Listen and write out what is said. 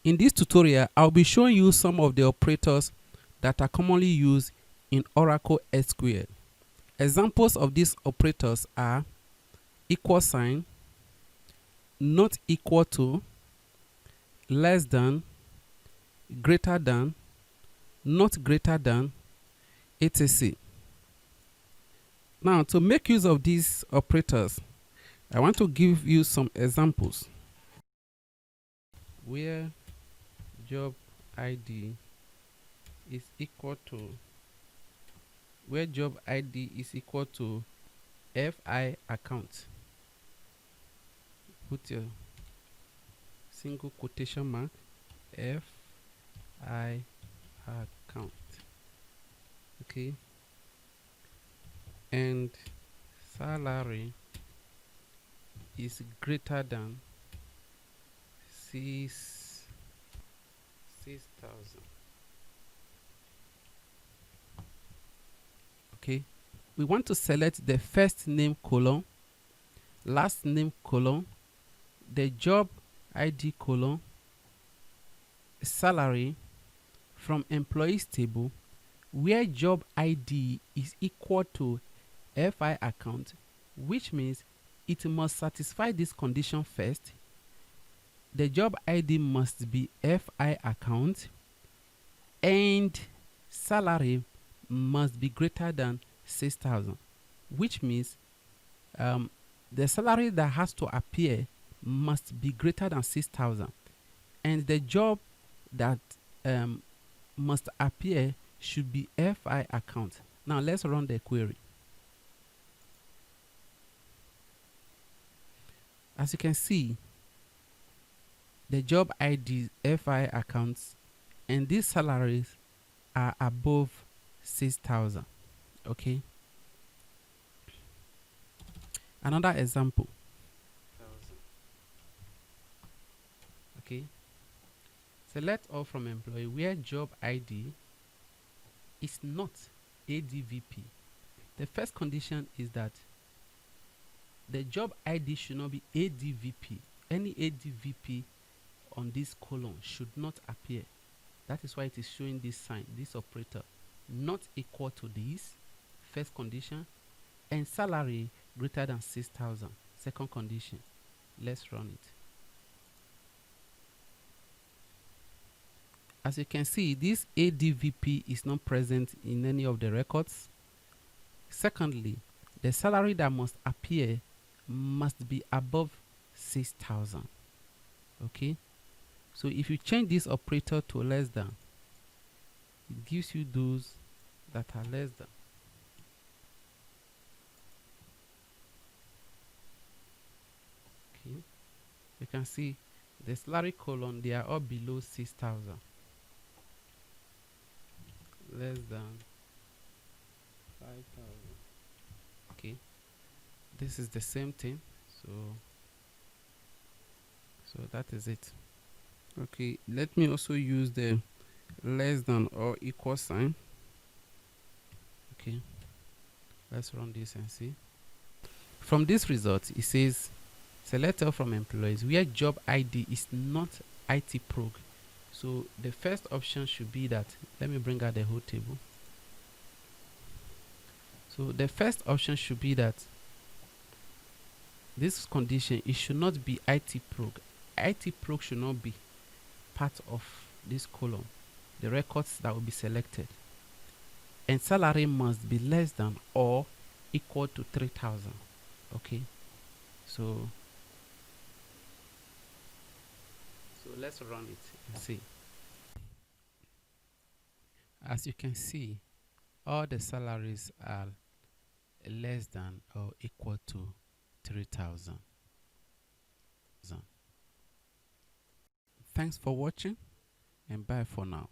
In this tutorial, I'll be showing you some of the operators that are commonly used in Oracle SQL. Examples of these operators are equal sign, not equal to, less than, greater than, not greater than, etc. Now, to make use of these operators, I want to give you some examples where job ID is equal to FI account. Put your single quotation mark FI account. Okay. And salary is greater than 6,000. Okay, we want to select the first name column, last name column, the job ID column, salary from employees table, where job ID is equal to FI account, which means it must satisfy this condition first. The job ID must be FI account and salary must be greater than 6,000, which means the salary that has to appear must be greater than 6,000, and the job that must appear should be FI account. Now let's run the query. As you can see, the job ID FI accounts and these salaries are above 6,000. Okay. Another example. Okay. Select all from employee where job ID is not ADVP. The first condition is that the job ID should not be ADVP. Any ADVP on this column should not appear. That is why it is showing this sign, this operator, not equal to this, first condition, and salary greater than 6,000, second condition. Let's run it. As you can see, this ADVP is not present in any of the records. Secondly, the salary that must appear must be above 6,000. Okay, so if you change this operator to less than, it gives you those that are less than. Okay, you can see the salary column, they are all below 6,000. Less than 5,000. Okay, this is the same thing, so that is it. Okay, let me also use the less than or equal sign. Okay, let's run this and see. From this result, it says select all from employees where job ID is not IT prog. So the first option should be that, let me bring out the whole table. So the first option should be that this condition, it should not be IT prog. IT prog should not be part of this column, the records that will be selected. And salary must be less than or equal to 3,000. Okay, so let's run it and see. As you can see, all the salaries are less than or equal to 3,000. Thanks for watching and bye for now.